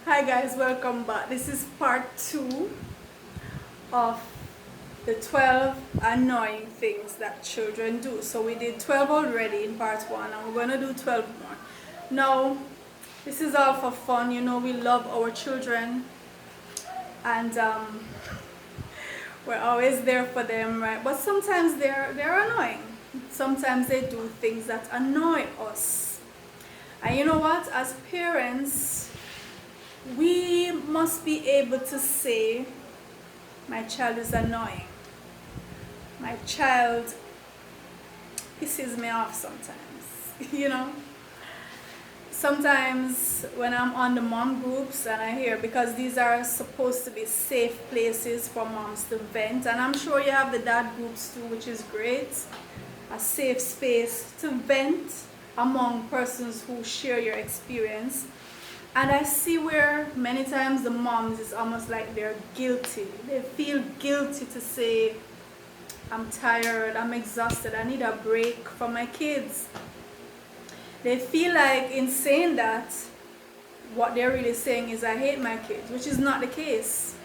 Hi guys, welcome back. This is part 2 of the 12 annoying things that children do. So we did 12 already in part 1 and we're going to do 12 more. Now, this is all for fun. You know, we love our children and we're always there for them, right? But sometimes they're annoying. Sometimes they do things that annoy us. And you know what? As parents, we must be able to say, my child is annoying. My child pisses me off sometimes, you know. Sometimes when I'm on the mom groups and I hear, because these are supposed to be safe places for moms to vent, and I'm sure you have the dad groups too, which is great. A safe space to vent among persons who share your experience. And I see where many times the moms is almost like they're guilty. They feel guilty to say, I'm tired, I'm exhausted, I need a break from my kids. They feel like in saying that, what they're really saying is, I hate my kids, which is not the case.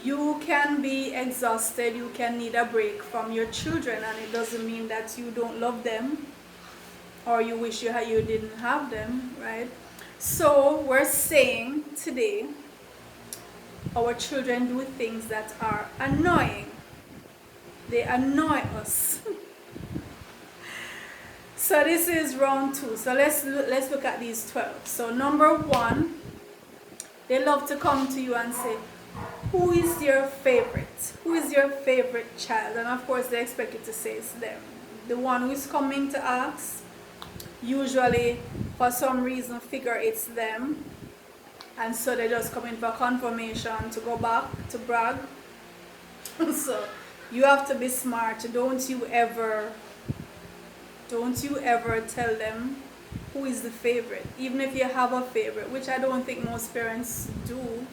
You can be exhausted, you can need a break from your children, and it doesn't mean that you don't love them or you wish you didn't have them, right? So we're saying today, our children do things that are annoying. They annoy us. So this is round 2. So let's look at these 12. So number 1, they love to come to you and say, who is your favorite? Who is your favorite child? And of course they expect you to say it's them. The one who is coming to ask, usually for some reason figure it's them, and so they just come in for confirmation to go back to brag. So you have to be smart. Don't you ever tell them who is the favorite, even if you have a favorite, which I don't think most parents do.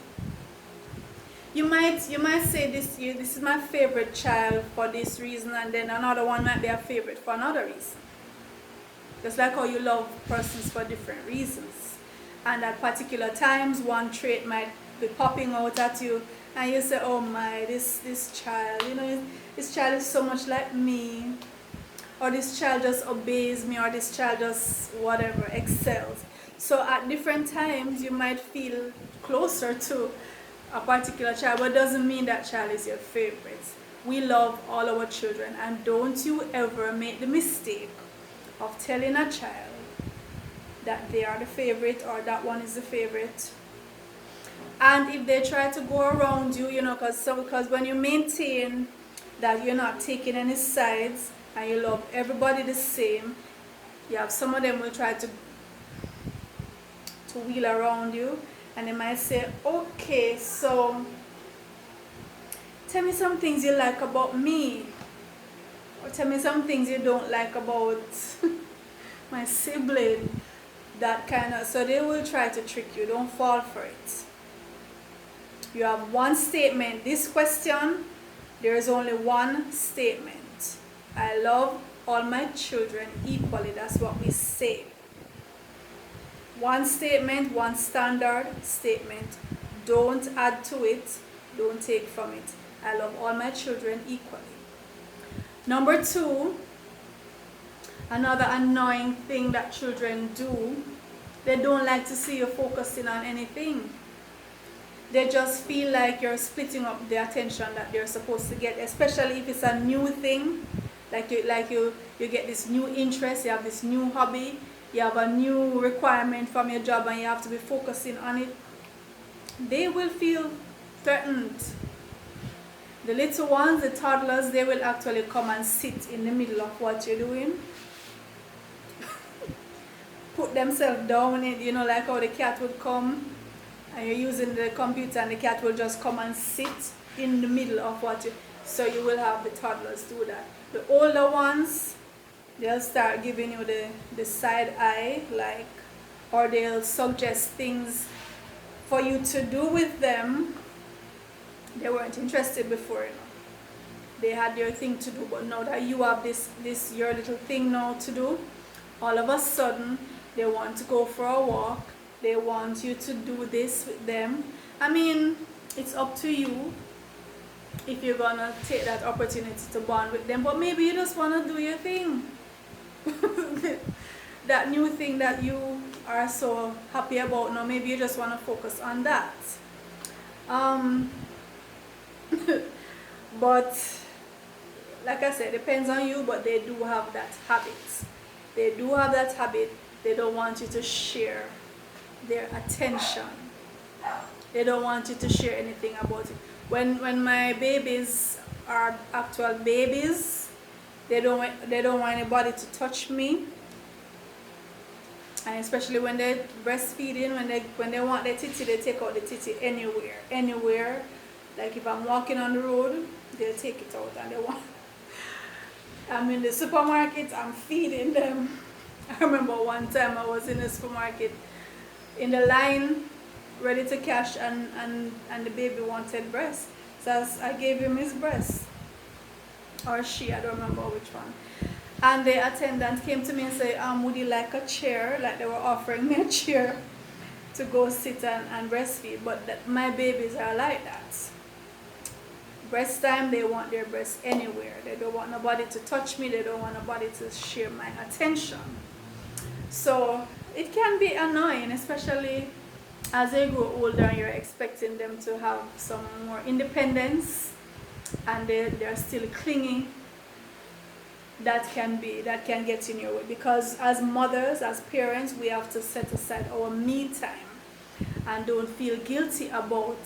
You might say this is my favorite child for this reason, and then another one might be a favorite for another reason. Just like how you love persons for different reasons. And at particular times, one trait might be popping out at you, and you say, oh my, this child, you know, this child is so much like me. Or this child just obeys me, or this child just whatever, excels. So at different times, you might feel closer to a particular child, but it doesn't mean that child is your favorite. We love all our children, and don't you ever make the mistake of telling a child that they are the favorite or that one is the favorite. And if they try to go around you, you know, because when you maintain that you're not taking any sides and you love everybody the same, you have some of them will try to wheel around you, and they might say, okay, so tell me some things you like about me, or tell me some things you don't like about my sibling, that kind of. So they will try to trick you. Don't fall for it. You have one statement. This question, there is only one statement. I love all my children equally. That's what we say. One statement, one standard statement. Don't add to it. Don't take from it. I love all my children equally. Number 2, another annoying thing that children do, they don't like to see you focusing on anything. They just feel like you're splitting up the attention that they're supposed to get, especially if it's a new thing. Like you get this new interest, you have this new hobby, you have a new requirement from your job, and you have to be focusing on it. They will feel threatened. The little ones, the toddlers, they will actually come and sit in the middle of what you're doing. Put themselves down, you know, like how the cat would come and you're using the computer and the cat will just come and sit in the middle of what you. So you will have the toddlers do that. The older ones, they'll start giving you the side eye, like, or they'll suggest things for you to do with them. They weren't interested before, you know. They had their thing to do, but now that you have this your little thing now to do, all of a sudden they want to go for a walk, They want you to do this with them. I mean, it's up to you if you're gonna take that opportunity to bond with them, but maybe you just wanna do your thing. That new thing that you are so happy about now, maybe you just wanna focus on that. But like I said, depends on you, but they do have that habit. They do have that habit. They don't want you to share their attention. They don't want you to share anything about it. When my babies are actual babies, they don't want anybody to touch me. And especially when they're breastfeeding, when they want their titty, they take out the titty anywhere. Like if I'm walking on the road, they'll take it out and they want. I'm in the supermarket, I'm feeding them. I remember one time I was in the supermarket in the line ready to cash and the baby wanted breast. So I gave him his breast. Or she, I don't remember which one. And the attendant came to me and said, would you like a chair? Like they were offering me a chair to go sit and breastfeed. But my babies are like that. Breast time, they want their breast anywhere. They don't want nobody to touch me. They don't want nobody to share my attention. So it can be annoying, especially as they grow older and you're expecting them to have some more independence and they're still clingy. That can get in your way, because as mothers, as parents, we have to set aside our me time and don't feel guilty about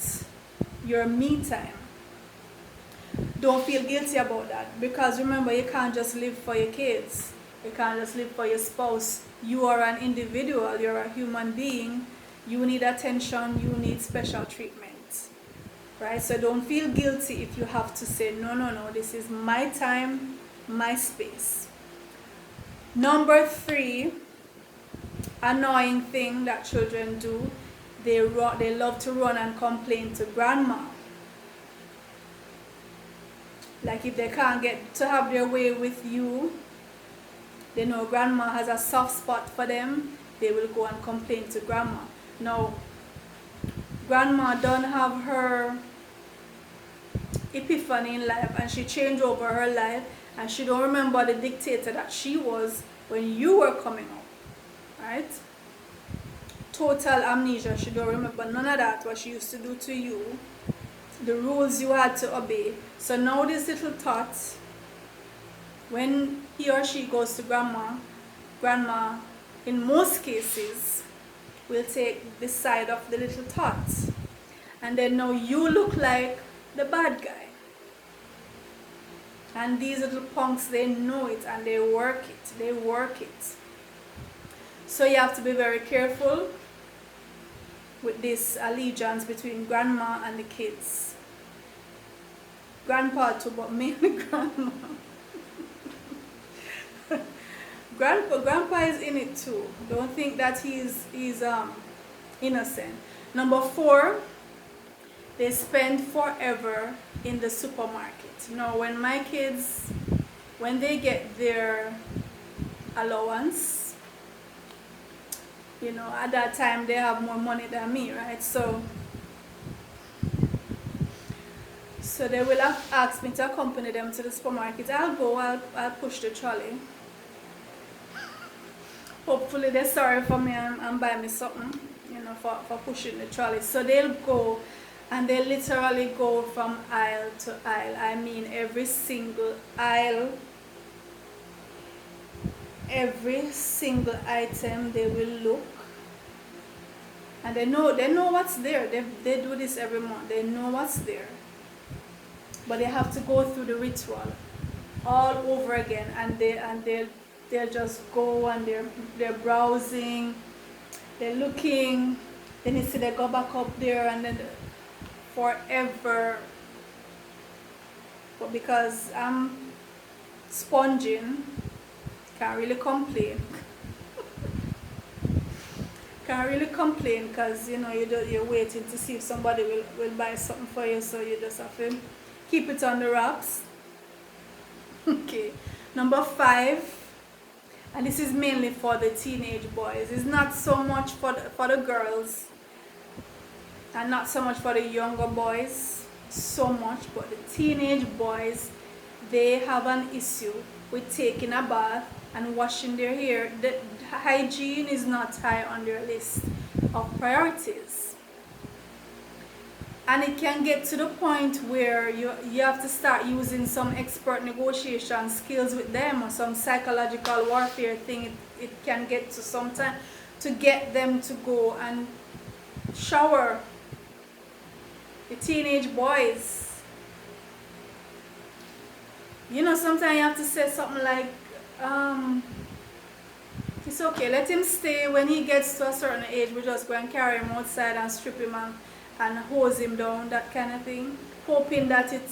your me time. Don't feel guilty about that, because remember, you can't just live for your kids. You can't just live for your spouse. You are an individual. You're a human being. You need attention. You need special treatment, right? So don't feel guilty if you have to say, no, this is my time, my space. Number 3, annoying thing that children do, they love to run and complain to grandma. Like if they can't get to have their way with you, they know grandma has a soft spot for them, they will go and complain to grandma. Now, grandma don't have her epiphany in life and she changed over her life and she don't remember the dictator that she was when you were coming up, right? Total amnesia. She don't remember none of that, what she used to do to you, the rules you had to obey. So now this little tot, when he or she goes to grandma in most cases will take the side of the little tot, and then now you look like the bad guy. And these little punks, they know it and they work it. So you have to be very careful with this allegiance between grandma and the kids. Grandpa too, but mainly grandma. Grandpa is in it too. Don't think that he's innocent. Number 4, they spend forever in the supermarket. Now, when my kids, when they get their allowance, at that time they have more money than me, right? So they will ask me to accompany them to the supermarket. I'll go, I'll push the trolley. Hopefully they're sorry for me and buy me something, for pushing the trolley. So they'll go and they literally go from aisle to aisle. I mean, every single aisle, every single item they will look. And they know what's there. They do this every month. They know what's there. But they have to go through the ritual all over again, and they'll just go and they're browsing, they're looking, then you see they go back up there and then forever. But because I'm sponging, can't really complain. Can't really complain because you're waiting to see if somebody will buy something for you, so you just have to keep it on the wraps. Okay. Number 5, And this is mainly for the teenage boys. It's not so much for the girls, and not so much for the younger boys so much, but the teenage boys, they have an issue with taking a bath and washing their hair. The hygiene is not high on their list of priorities. And it can get to the point where you have to start using some expert negotiation skills with them, or some psychological warfare thing. It can get to some time to get them to go and shower. The teenage boys. You know, sometimes you have to say something like, it's okay, let him stay. When he gets to a certain age, we just go and carry him outside and strip him and hose him down, that kind of thing. Hoping that it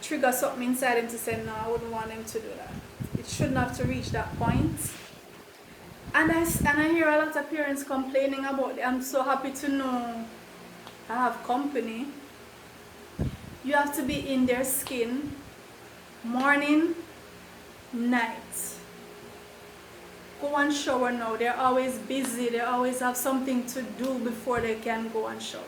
triggers something inside him to say, no, I wouldn't want him to do that. It shouldn't have to reach that point. And I hear a lot of parents complaining about it. I'm so happy to know I have company. You have to be in their skin morning, night. Go and shower now. They're always busy. They always have something to do before they can go and shower.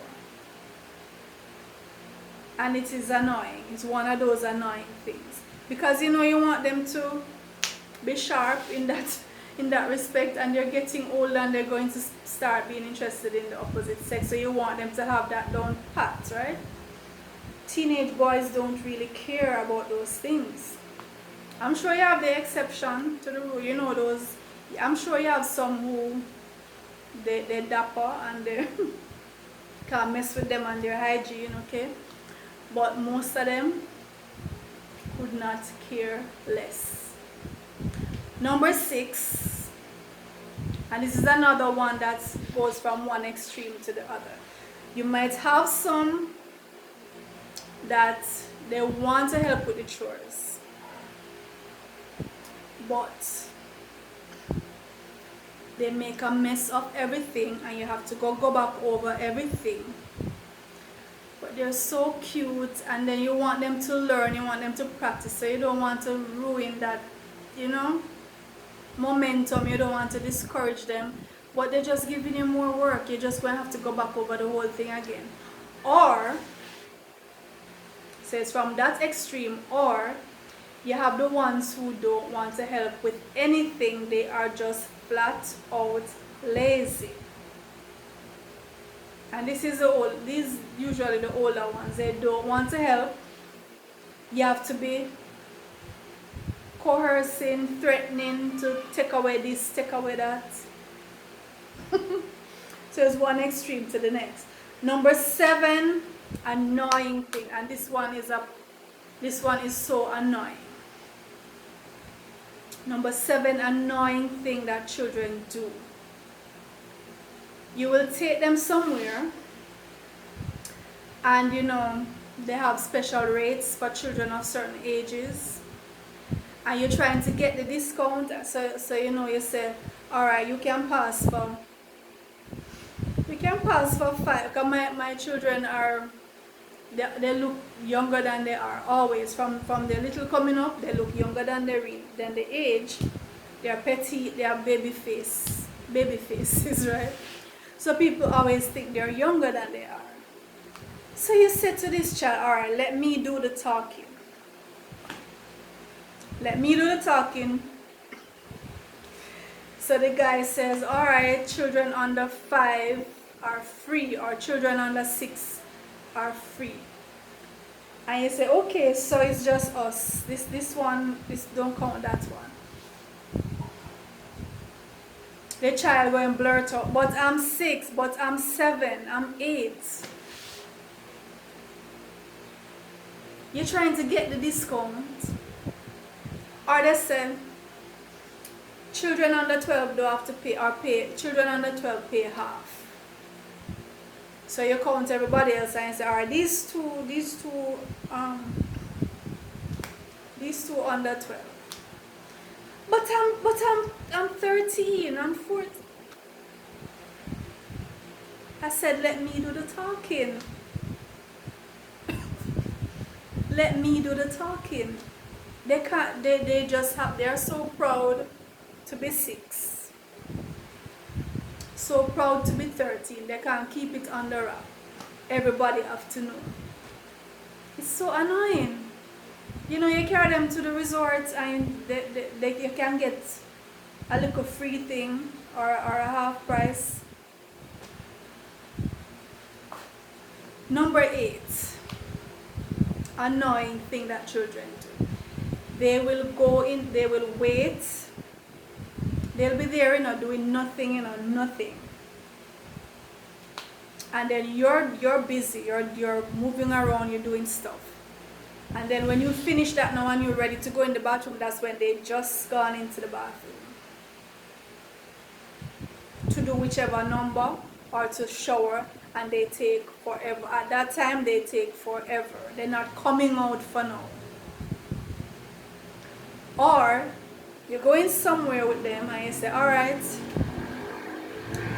And it is annoying. It's one of those annoying things. Because you know you want them to be sharp in that respect, and they're getting older and they're going to start being interested in the opposite sex. So you want them to have that down pat, right? Teenage boys don't really care about those things. I'm sure you have the exception to the rule. You know those. I'm sure you have some who they're dapper and they can't mess with them and their hygiene, okay? But most of them could not care less. Number 6, and this is another one that goes from one extreme to the other. You might have some that they want to help with the chores, but they make a mess of everything and you have to go back over everything. But they're so cute, and then you want them to learn, you want them to practice, so you don't want to ruin that, you know, momentum. You don't want to discourage them, but they're just giving you more work. You're just going to have to go back over the whole thing again. Or, so it's from that extreme. Or you have the ones who don't want to help with anything. They are just flat out lazy. And this is these usually the older ones. They don't want to help. You have to be coercing, threatening to take away this, take away that. So it's one extreme to the next. Number 7, annoying thing, and this one is so annoying. Number 7, annoying thing that children do. You will take them somewhere, and you know they have special rates for children of certain ages, and you're trying to get the discount. So you know, you say, all right, you can pass for 5, because my children are, they look younger than they are always. From the little coming up, they look younger than the age. They are petite, they are baby faces, right? So people always think they're younger than they are. So you say to this child, all right, let me do the talking. Let me do the talking. So the guy says, all right, children under 5 are free, or children under 6 are free. And you say, okay, so it's just us. This one, don't count that one. The child will blurt out, but I'm 6, but I'm 7, I'm 8. You're trying to get the discount. Or they say, children under 12 don't have to pay, or children under 12 pay half. So you count everybody else and you say, all right, these two under 12. But I'm 13, I'm 14. I said, let me do the talking. Let me do the talking. They can't, they just have, they're so proud to be 6. So proud to be 13. They can't keep it under wrap. Everybody have to know. It's so annoying. You know, you carry them to the resort and you can get a little free thing or a half price. Number 8. Annoying thing that children do. They will go in, they will wait. They'll be there, doing nothing, nothing. And then you're busy, you're moving around, you're doing stuff. And then when you finish that now and you're ready to go in the bathroom, that's when they just gone into the bathroom to do whichever number or to shower, and they take forever. At that time, they take forever. They're not coming out for now. Or you're going somewhere with them and you say, all right,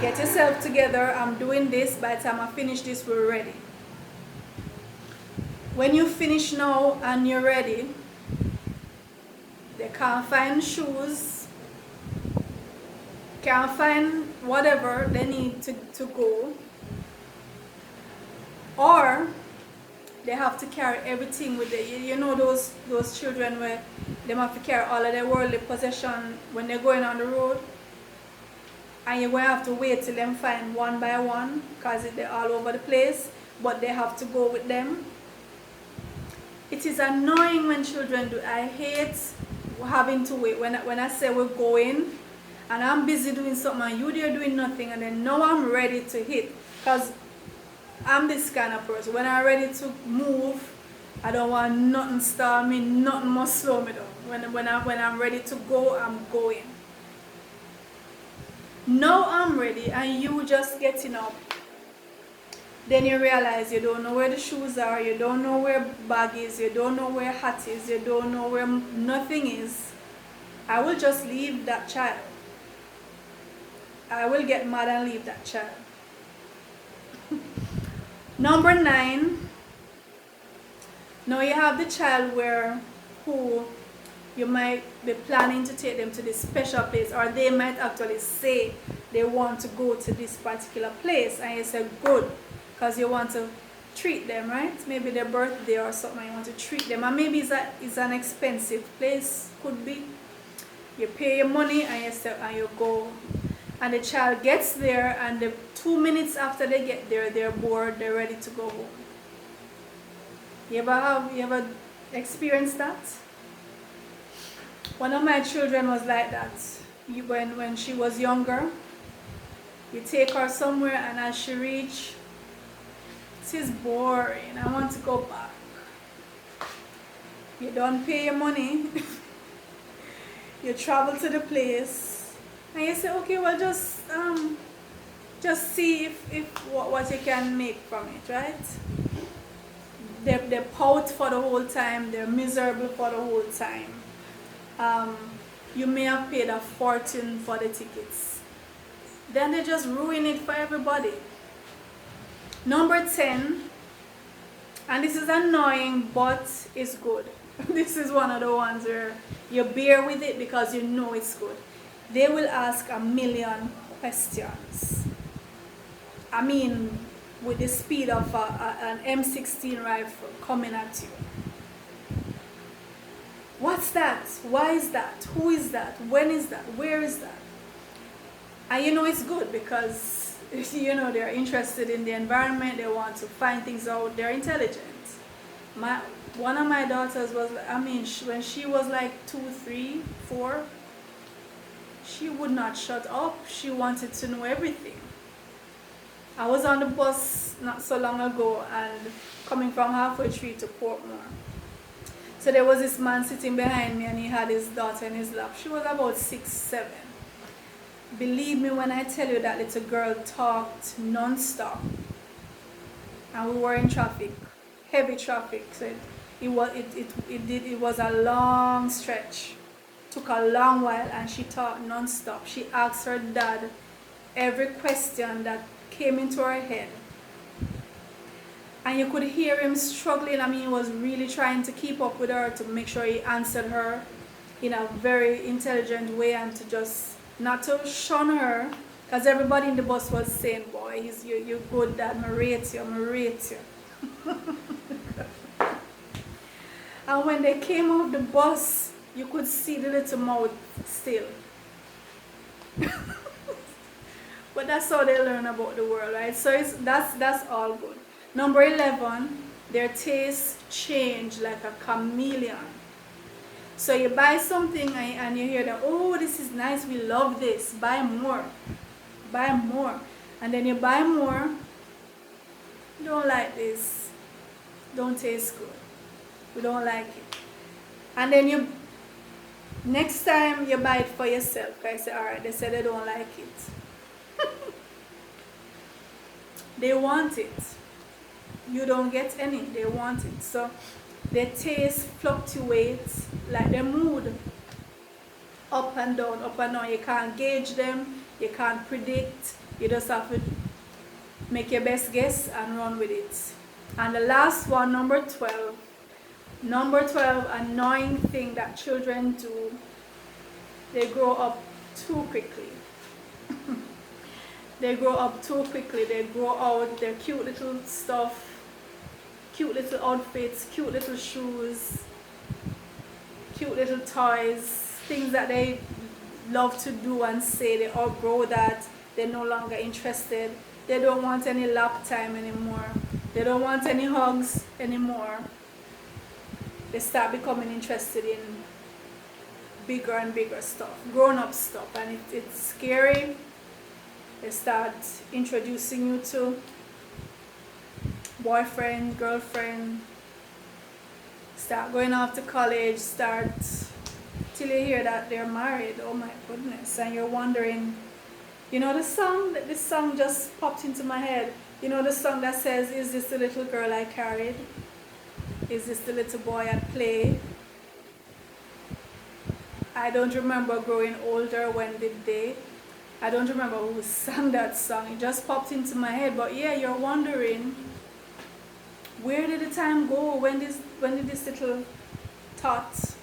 get yourself together, I'm doing this, by the time I finish this, we're ready. When you finish now and you're ready, they can't find shoes, can't find whatever they need to go, or they have to carry everything with them. You know those children where they have to carry all of their worldly possession when they're going on the road, and you're going to have to wait till them find one by one because they're all over the place, but they have to go with them. It is annoying when children do. I hate having to wait. When I say we're going and I'm busy doing something and you're there doing nothing, and then now I'm ready to hit, because I'm this kind of person. When I'm ready to move, I don't want nothing stop me, nothing must slow me down. When I'm ready to go, I'm going. Now I'm ready and you just getting up. Then you realize you don't know where the shoes are, you don't know where bag is, you don't know where hat is, you don't know where nothing is. I will just leave that child. I will get mad and leave that child. Number 9. Now you have the child who you might be planning to take them to this special place, or they might actually say they want to go to this particular place, and you say good, because you want to treat them, right? Maybe their birthday or something, you want to treat them, and maybe it's an expensive place, could be. You pay your money and you go, and the child gets there, and the 2 minutes after they get there, they're bored, they're ready to go home. You ever experienced that? One of my children was like that. When she was younger, you take her somewhere, and as she reach, it is boring, I want to go back. You don't pay your money. You travel to the place, and you say, okay, well, just see if what you can make from it, right? They pout for the whole time, they're miserable for the whole time. You may have paid a fortune for the tickets. Then they just ruin it for everybody. Number 10, and this is annoying, but it's good. This is one of the ones where you bear with it because you know it's good. They will ask a million questions. I mean, with the speed of an M16 rifle coming at you. What's that? Why is that? Who is that? When is that? Where is that? And you know it's good because they're interested in the environment, they want to find things out, they're intelligent. One of my daughters was, when she was like 2, 3, 4, she would not shut up. She wanted to know everything. I was on the bus not so long ago and coming from halfway tree to Portmore. So there was this man sitting behind me and he had his daughter in his lap. She was about 6, 7. Believe me when I tell you that little girl talked non-stop. And we were in traffic, heavy traffic. So it was a long stretch. Took a long while and she talked non-stop. She asked her dad every question that came into her head. And you could hear him struggling. He was really trying to keep up with her to make sure he answered her. in a very intelligent way and to just not to shun her, because everybody in the bus was saying, boy, you're good, Dad, I rate you. And when they came off the bus, you could see the little mouth still. But that's how they learn about the world, right? So that's all good. Number 11, their tastes change like a chameleon. So you buy something and you hear that, oh, this is nice, we love this, buy more. And then you buy more, don't like this, don't taste good, we don't like it. And then next time you buy it for yourself, because you say, all right, they say they don't like it. They want it. You don't get any, they want it. So their taste fluctuates like their mood, up and down. You can't gauge them, you can't predict, you just have to make your best guess and run with it. And the last one, number 12, annoying thing that children do, they grow up too quickly. They grow out their cute little stuff, cute little outfits, cute little shoes, cute little toys, things that they love to do and say. They outgrow that, they're no longer interested. They don't want any lap time anymore. They don't want any hugs anymore. They start becoming interested in bigger and bigger stuff, grown-up stuff, and it's scary. They start introducing you to boyfriend, girlfriend, start going off to college, till you hear that they're married. Oh my goodness. And you're wondering, you know this song just popped into my head. You know the song that says, is this the little girl I carried? Is this the little boy at play? I don't remember growing older, when did they? I don't remember who sang that song. It just popped into my head. But yeah, you're wondering, where did the time go? When did this little tot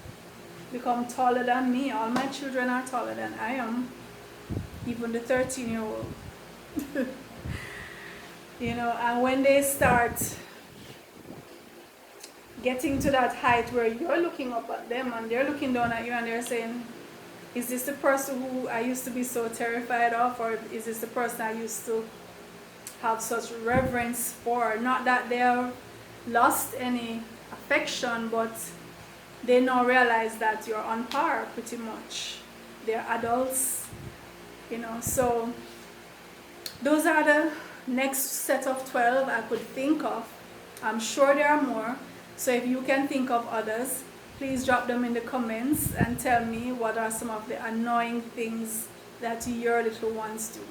become taller than me? All my children are taller than I am. Even the 13-year-old. You know, and when they start getting to that height where you're looking up at them and they're looking down at you and they're saying, is this the person who I used to be so terrified of, or is this the person I used to have such reverence for? Not that they have lost any affection, but they now realize that you're on par pretty much. They're adults, you know. So those are the next set of 12 I could think of. I'm sure there are more. So if you can think of others, please drop them in the comments and tell me what are some of the annoying things that your little ones do.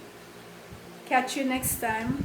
Catch you next time.